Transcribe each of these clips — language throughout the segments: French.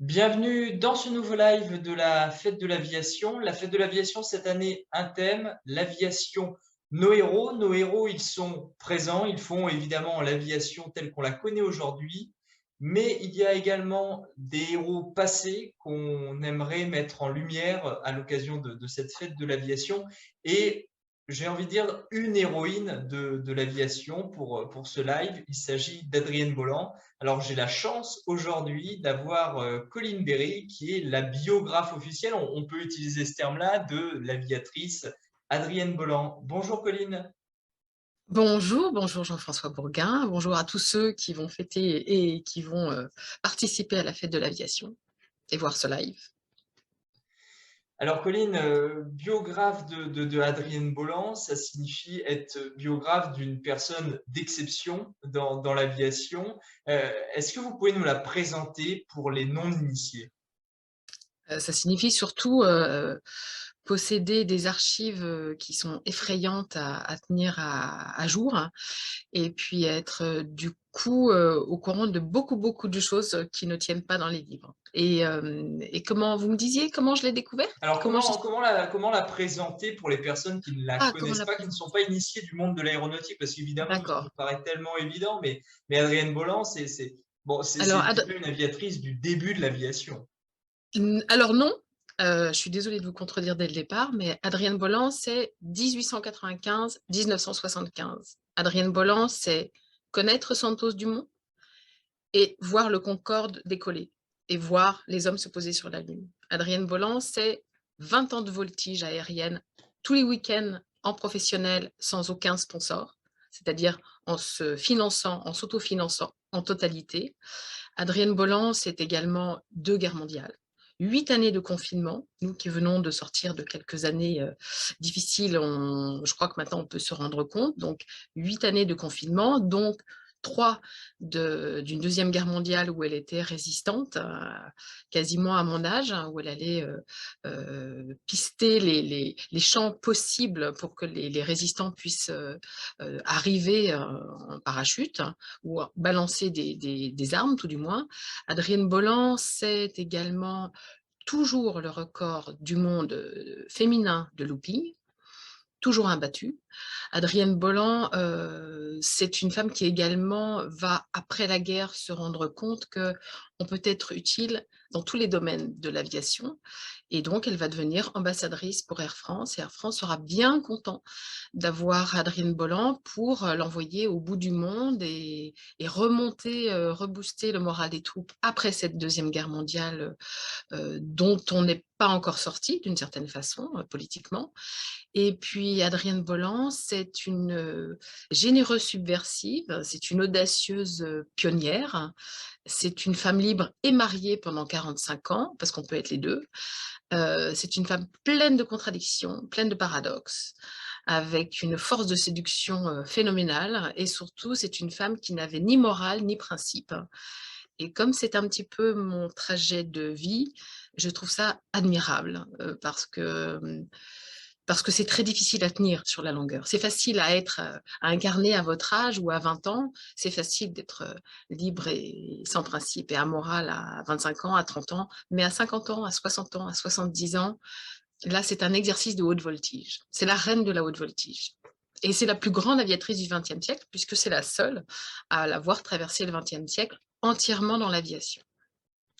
Bienvenue dans ce nouveau live de la Fête de l'Aviation. La Fête de l'Aviation, cette année, un thème, l'aviation. Nos héros, ils sont présents, ils font évidemment l'aviation telle qu'on la connaît aujourd'hui, mais il y a également des héros passés qu'on aimerait mettre en lumière à l'occasion de cette Fête de l'Aviation. Et j'ai envie de dire une héroïne de l'aviation pour ce live. Il s'agit d'Adrienne Bolland. Alors, j'ai la chance aujourd'hui d'avoir Colline Berry, qui est la biographe officielle, on peut utiliser ce terme-là, de l'aviatrice Adrienne Bolland. Bonjour Colline. Bonjour, bonjour Jean-François Bourguin, bonjour à tous ceux qui vont fêter et qui vont participer à la fête de l'aviation et voir ce live. Alors Colline, biographe de Adrienne Bolland, ça signifie être biographe d'une personne d'exception dans l'aviation. Est-ce que vous pouvez nous la présenter pour les non-initiés? Ça signifie surtout posséder des archives qui sont effrayantes à tenir à jour, hein, et puis être du coup au courant de beaucoup de choses qui ne tiennent pas dans les livres. Et comment vous me disiez, comment je l'ai découverte? Alors Comment j'ai... comment la présenter pour les personnes qui ne la Ah, comment connaissent la pas, qui ne sont présenter? pas initiées du monde de l'aéronautique? Parce qu'évidemment, il D'accord. nous paraît tellement évident, mais Adrienne Bolland, bon, c'est Alors, je dirais une aviatrice du début de l'aviation. Alors non, je suis désolée de vous contredire dès le départ, mais Adrienne Bolland, c'est 1895-1975. Adrienne Bolland, c'est connaître Santos Dumont et voir le Concorde décoller et voir les hommes se poser sur la Lune. Adrienne Bolland, c'est 20 ans de voltige aérienne tous les week-ends en professionnel sans aucun sponsor, c'est-à-dire en se finançant, en s'autofinançant en totalité. Adrienne Bolland, c'est également 2 guerres mondiales, 8 années de confinement. Nous qui venons de sortir de quelques années difficiles, je crois que maintenant on peut se rendre compte. Donc 8 années de confinement, donc 3 d'une deuxième guerre mondiale où elle était résistante, quasiment à mon âge, hein, où elle allait pister les champs possibles pour que les résistants puissent arriver en parachute, hein, ou balancer des armes, tout du moins. Adrienne Bolland, c'est également toujours le record du monde féminin de looping, toujours imbattue. Adrienne Bolland, c'est une femme qui également va, après la guerre, se rendre compte qu'on peut être utile dans tous les domaines de l'aviation. Et donc, elle va devenir ambassadrice pour Air France. Et Air France sera bien content d'avoir Adrienne Bolland pour l'envoyer au bout du monde et remonter, rebooster le moral des troupes après cette Deuxième Guerre mondiale dont on n'est pas encore sorti d'une certaine façon, politiquement. Et puis Adrienne Bolland, c'est une généreuse subversive, c'est une audacieuse pionnière, c'est une femme libre et mariée pendant 45 ans, parce qu'on peut être les deux. C'est une femme pleine de contradictions, pleine de paradoxes, avec une force de séduction phénoménale. Et surtout, c'est une femme qui n'avait ni morale ni principe. Et comme c'est un petit peu mon trajet de vie, je trouve ça admirable parce que c'est très difficile à tenir sur la longueur. C'est facile à incarner à votre âge ou à 20 ans. C'est facile d'être libre et sans principe et amoral à 25 ans, à 30 ans. Mais à 50 ans, à 60 ans, à 70 ans, là, c'est un exercice de haute voltige. C'est la reine de la haute voltige. Et c'est la plus grande aviatrice du XXe siècle, puisque c'est la seule à l'avoir traversé le XXe siècle entièrement dans l'aviation.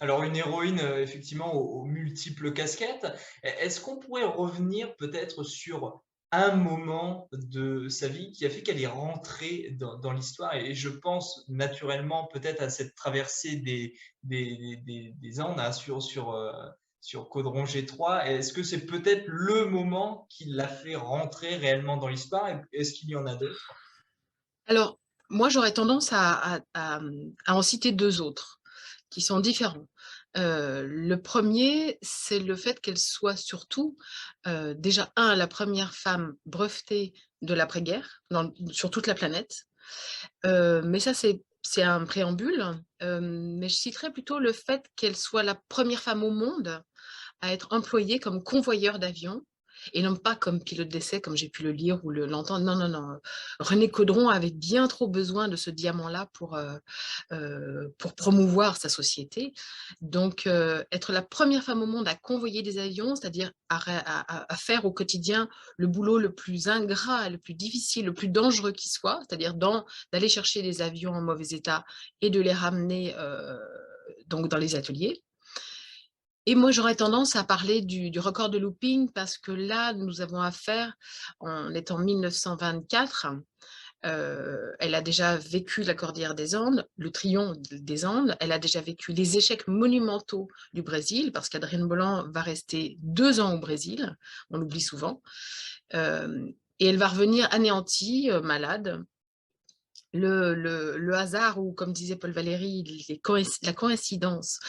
Alors une héroïne, effectivement, aux multiples casquettes. Est-ce qu'on pourrait revenir peut-être sur un moment de sa vie qui a fait qu'elle est rentrée dans l'histoire? Et je pense naturellement peut-être à cette traversée des Andes, hein, sur Caudron G3. Est-ce que c'est peut-être le moment qui l'a fait rentrer réellement dans l'histoire? Est-ce qu'il y en a d'autres? Alors, moi, j'aurais tendance à en citer deux autres qui sont différents. Le premier, c'est le fait qu'elle soit surtout, déjà, la première femme brevetée de l'après-guerre sur toute la planète. Mais ça, c'est un préambule. Mais je citerais plutôt le fait qu'elle soit la première femme au monde à être employée comme convoyeur d'avion et non pas comme pilote d'essai, comme j'ai pu le lire ou l'entendre. Non, non, non. René Caudron avait bien trop besoin de ce diamant-là pour promouvoir sa société. Donc, être la première femme au monde à convoyer des avions, c'est-à-dire à faire au quotidien le boulot le plus ingrat, le plus difficile, le plus dangereux qui soit, c'est-à-dire d'aller chercher des avions en mauvais état et de les ramener donc dans les ateliers. Et moi, j'aurais tendance à parler du record de looping parce que là, nous avons affaire, on est en 1924, elle a déjà vécu la cordillère des Andes, le triomphe des Andes, elle a déjà vécu les échecs monumentaux du Brésil, parce qu'Adrienne Bolland va rester 2 ans au Brésil, on l'oublie souvent, et elle va revenir anéantie, malade. Le hasard, ou comme disait Paul Valéry, la coïncidence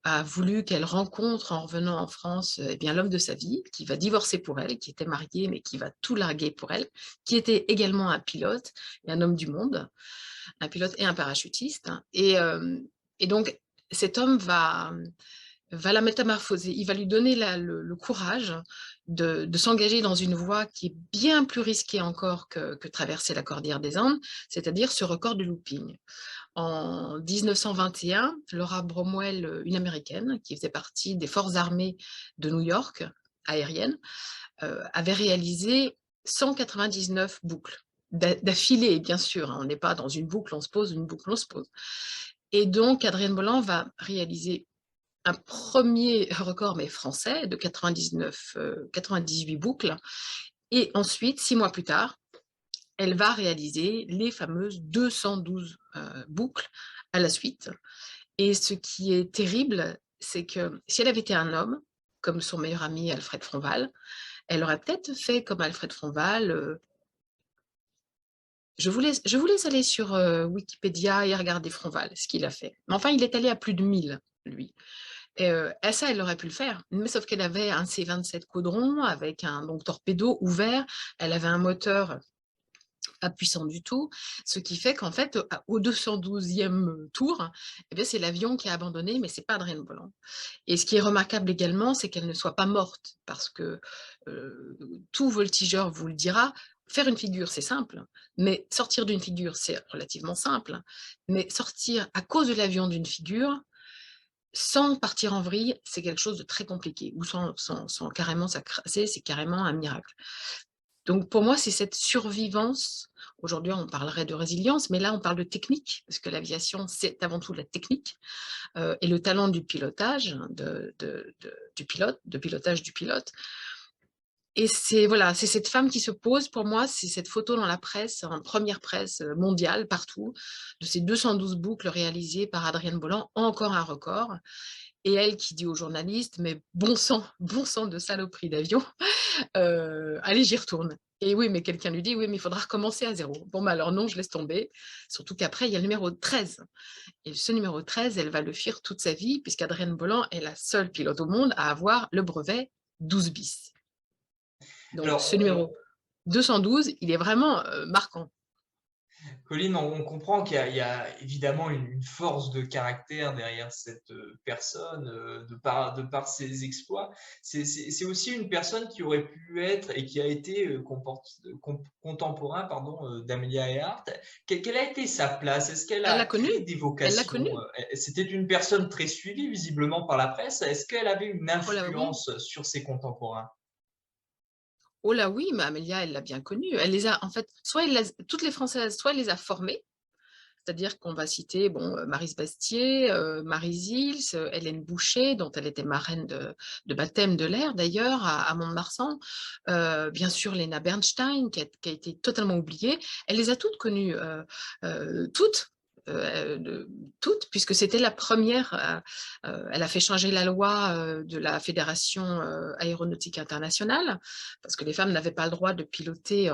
a voulu qu'elle rencontre en revenant en France eh bien, l'homme de sa vie, qui va divorcer pour elle, qui était marié mais qui va tout larguer pour elle, qui était également un pilote et un homme du monde, un pilote et un parachutiste. Et donc cet homme va la métamorphoser, il va lui donner le courage de s'engager dans une voie qui est bien plus risquée encore que traverser la cordillère des Andes, c'est-à-dire ce record de looping. En 1921, Laura Bromwell, une Américaine qui faisait partie des forces armées de New York, aériennes, avait réalisé 199 boucles, d'affilée, bien sûr. On n'est pas dans une boucle, on se pose, une boucle, on se pose. Et donc, Adrienne Bolland va réaliser un premier record, mais français, de 98 boucles. Et ensuite, 6 mois plus tard, elle va réaliser les fameuses 212 boucles à la suite. Et ce qui est terrible, c'est que si elle avait été un homme, comme son meilleur ami Alfred Fronval, elle aurait peut-être fait comme Alfred Fronval. Je vous laisse aller sur Wikipédia et regarder Fronval, ce qu'il a fait. Mais enfin, il est allé à plus de 1000, lui. Et ça, elle aurait pu le faire, mais sauf qu'elle avait un C-27 Caudron avec un torpedo ouvert, elle avait un moteur pas puissant du tout, ce qui fait qu'en fait, au 212e tour, eh bien, c'est l'avion qui a abandonné, mais ce n'est pas Adrienne Bolland. Et ce qui est remarquable également, c'est qu'elle ne soit pas morte, parce que tout voltigeur vous le dira, faire une figure, c'est simple, mais sortir d'une figure, c'est relativement simple, mais sortir à cause de l'avion d'une figure, sans partir en vrille, c'est quelque chose de très compliqué, ou sans carrément s'accraser, c'est carrément un miracle. Donc pour moi, c'est cette survivance. Aujourd'hui, on parlerait de résilience, mais là, on parle de technique, parce que l'aviation, c'est avant tout la technique et le talent du pilotage, du pilotage du pilote. Et c'est voilà, c'est cette femme qui se pose, pour moi, c'est cette photo dans la presse, en première presse mondiale, partout, de ces 212 boucles réalisées par Adrienne Bolland, encore un record. Et elle qui dit aux journalistes, mais bon sang de saloperie d'avion, allez, j'y retourne. Et oui, mais quelqu'un lui dit, oui, mais il faudra recommencer à zéro. Bon, bah alors non, je laisse tomber. Surtout qu'après, il y a le numéro 13. Et ce numéro 13, elle va le fuir toute sa vie, puisqu'Adrienne Bolland est la seule pilote au monde à avoir le brevet 12 bis. Donc, ce Alors, numéro 212, il est vraiment marquant. Colline, on comprend qu'il y a évidemment une force de caractère derrière cette personne, de par ses exploits. C'est aussi une personne qui aurait pu être et qui a été contemporain, d'Amelia Earhart. Quelle a été sa place? Est-ce qu'elle Elle a l'a connue. créé des Elle l'a vocations? connue. C'était une personne très suivie visiblement par la presse. Est-ce qu'elle avait une Oh là oui. influence sur ses contemporains? Oh là oui, mais Amélia, elle l'a bien connue. Elle les a, en fait, toutes les Françaises, soit elle les a formées, c'est-à-dire qu'on va citer Maryse Bastier, Marie Zils, Hélène Boucher, dont elle était marraine de baptême de l'air d'ailleurs à Mont-de-Marsan, bien sûr Léna Bernstein qui a été totalement oubliée. Elle les a toutes connues, toutes. Toutes, puisque c'était la première, elle a fait changer la loi de la Fédération aéronautique internationale, parce que les femmes n'avaient pas le droit de piloter,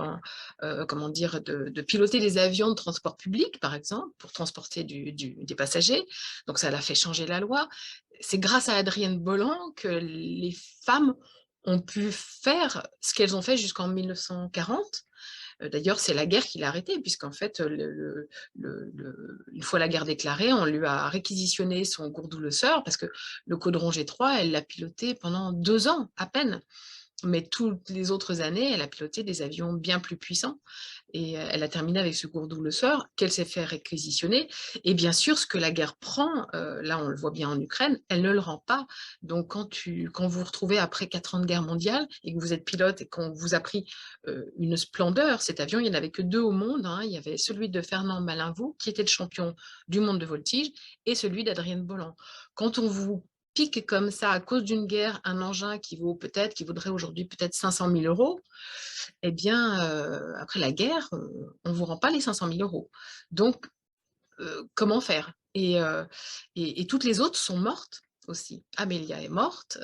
comment dire, de piloter les avions de transport public, par exemple, pour transporter des passagers. Donc ça a fait changer la loi. C'est grâce à Adrienne Bolland que les femmes ont pu faire ce qu'elles ont fait jusqu'en 1940. D'ailleurs, c'est la guerre qui l'a arrêté, puisqu'en fait, une fois la guerre déclarée, on lui a réquisitionné son gourdou-le-sœur, parce que le Caudron G3, elle l'a piloté pendant 2 ans à peine. Mais toutes les autres années, elle a piloté des avions bien plus puissants et elle a terminé avec ce Gourdou-Le-Sœur qu'elle s'est fait réquisitionner et bien sûr, ce que la guerre prend, là, on le voit bien en Ukraine, elle ne le rend pas. Donc quand vous vous retrouvez après 4 ans de guerre mondiale et que vous êtes pilote et qu'on vous a pris, une splendeur, cet avion, il n'y en avait que 2 au monde, hein. Il y avait celui de Fernand Malinvaud, qui était le champion du monde de voltige, et celui d'Adrienne Bolland. Quand on vous pique comme ça à cause d'une guerre un engin qui vaudrait aujourd'hui peut-être 500 000 euros, eh bien, après la guerre, on ne vous rend pas les 500 000 euros. Donc, comment faire et toutes les autres sont mortes aussi. Amélia est morte,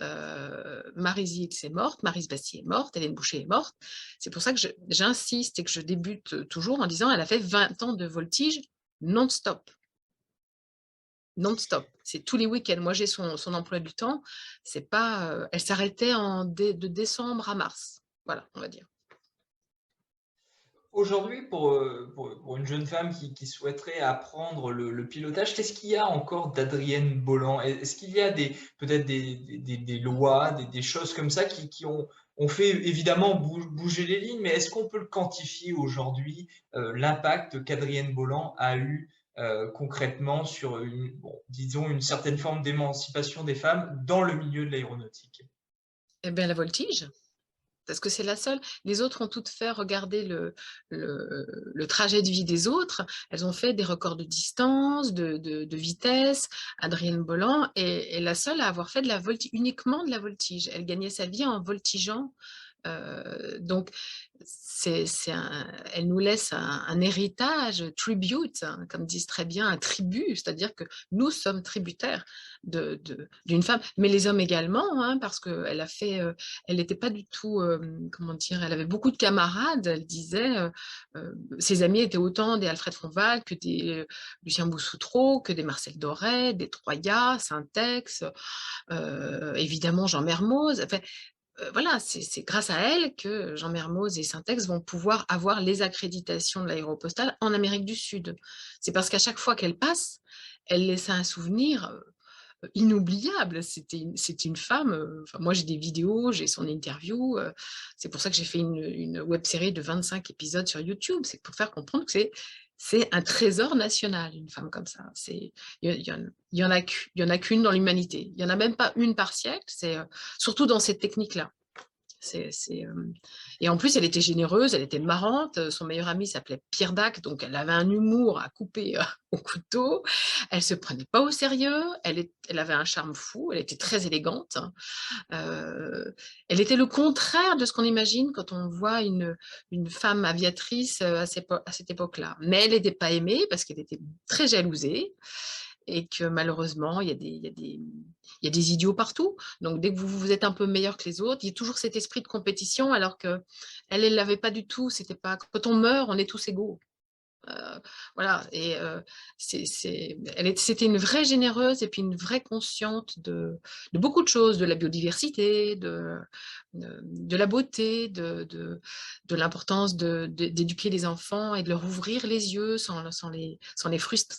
Maryse Hicks est morte, Maryse Bastier est morte, Hélène Boucher est morte. C'est pour ça que j'insiste et que je débute toujours en disant elle a fait 20 ans de voltige non-stop. Non-stop, c'est tous les week-ends. Moi, j'ai son emploi du temps. C'est pas, elle s'arrêtait de décembre à mars. Voilà, on va dire. Aujourd'hui, pour une jeune femme qui souhaiterait apprendre le pilotage, qu'est-ce qu'il y a encore d'Adrienne Bolland? Est-ce qu'il y a peut-être des lois, des choses comme ça qui ont fait évidemment bouger les lignes, mais est-ce qu'on peut le quantifier aujourd'hui, l'impact qu'Adrienne Bolland a eu concrètement sur disons une certaine forme d'émancipation des femmes dans le milieu de l'aéronautique? Eh bien, la voltige. Parce que c'est la seule. Les autres ont toutes fait regarder le trajet de vie des autres. Elles ont fait des records de distance, de vitesse. Adrienne Bolland est la seule à avoir fait uniquement de la voltige. Elle gagnait sa vie en voltigeant. Donc, elle nous laisse un héritage, tribute, hein, comme disent très bien, un tribut, c'est-à-dire que nous sommes tributaires d'une femme, mais les hommes également, hein, parce qu'elle a fait, elle n'était pas du tout, comment dire, elle avait beaucoup de camarades, elle disait, ses amis étaient autant des Alfred Fonval que des Lucien Boussoutreau, que des Marcel Doré, des Troyat, Syntex, évidemment Jean Mermoz. Enfin, voilà, c'est grâce à elle que Jean Mermoz et Syntex vont pouvoir avoir les accréditations de l'aéropostale en Amérique du Sud. C'est parce qu'à chaque fois qu'elle passe, elle laissait un souvenir inoubliable. C'est une femme, enfin, moi j'ai des vidéos, j'ai son interview, c'est pour ça que j'ai fait une web-série de 25 épisodes sur YouTube, c'est pour faire comprendre que c'est un trésor national, une femme comme ça. Il y en a qu'une dans l'humanité. Il n'y en a même pas une par siècle, surtout dans cette technique-là. Et en plus, elle était généreuse, elle était marrante. Son meilleur ami s'appelait Pierre Dac, donc elle avait un humour à couper au couteau. Elle se prenait pas au sérieux, elle avait un charme fou, elle était très élégante. Elle était le contraire de ce qu'on imagine quand on voit une femme aviatrice à cette époque-là. Mais elle n'était pas aimée parce qu'elle était très jalousée et que malheureusement, il y a des idiots partout. Donc, dès que vous êtes un peu meilleur que les autres, il y a toujours cet esprit de compétition, alors qu'elle ne l'avait pas du tout. C'était pas... Quand on meurt, on est tous égaux. Voilà, et c'était une vraie généreuse et puis une vraie consciente de beaucoup de choses, de la biodiversité, de la beauté, de l'importance d'éduquer les enfants et de leur ouvrir les yeux sans les frustrer,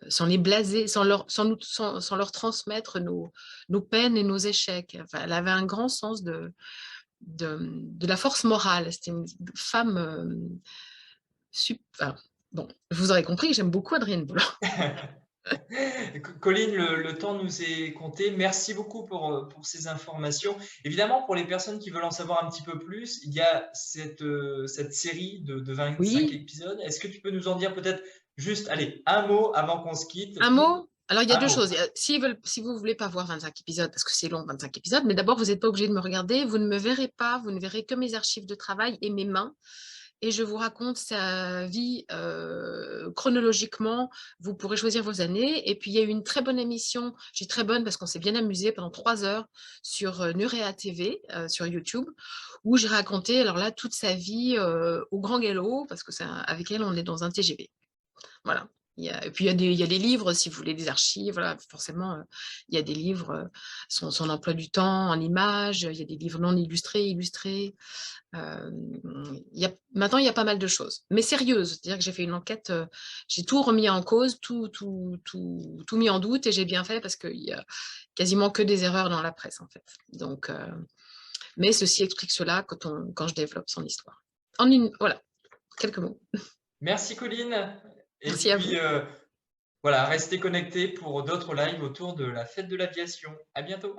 sans les blaser, sans leur transmettre nos peines et nos échecs. Enfin, elle avait un grand sens de la force morale. C'était une femme super. Bon, vous aurez compris que j'aime beaucoup Adrienne Bolland. Colline, le temps nous est compté. Merci beaucoup pour ces informations. Évidemment, pour les personnes qui veulent en savoir un petit peu plus, il y a cette série de 25 Oui, épisodes. Est-ce que tu peux nous en dire peut-être juste, allez, un mot avant qu'on se quitte? un mot. Alors, il y a deux Un mot. choses. Si vous ne voulez pas voir 25 épisodes, parce que c'est long, 25 épisodes, mais d'abord, vous n'êtes pas obligé de me regarder. Vous ne me verrez pas. Vous ne verrez que mes archives de travail et mes mains. Et je vous raconte sa vie chronologiquement. Vous pourrez choisir vos années. Et puis, il y a eu une très bonne émission. J'ai très bonne parce qu'on s'est bien amusé pendant 3 heures sur Nurea TV, sur YouTube, où j'ai raconté, alors là, toute sa vie au grand galop, parce que avec elle, on est dans un TGV. Voilà. Et puis, il y a des livres, si vous voulez, des archives. Voilà, forcément, il y a des livres, son emploi du temps en images, il y a des livres non illustrés, illustrés. Maintenant, il y a pas mal de choses, mais sérieuses. C'est-à-dire que j'ai fait une enquête, j'ai tout remis en cause, tout mis en doute, et j'ai bien fait parce qu'il y a quasiment que des erreurs dans la presse, en fait. Donc, Mais ceci explique cela quand je développe son histoire. Voilà, quelques mots. Merci Colline. Et Merci à puis, vous. voilà, restez connectés pour d'autres lives autour de la fête de l'aviation. À bientôt.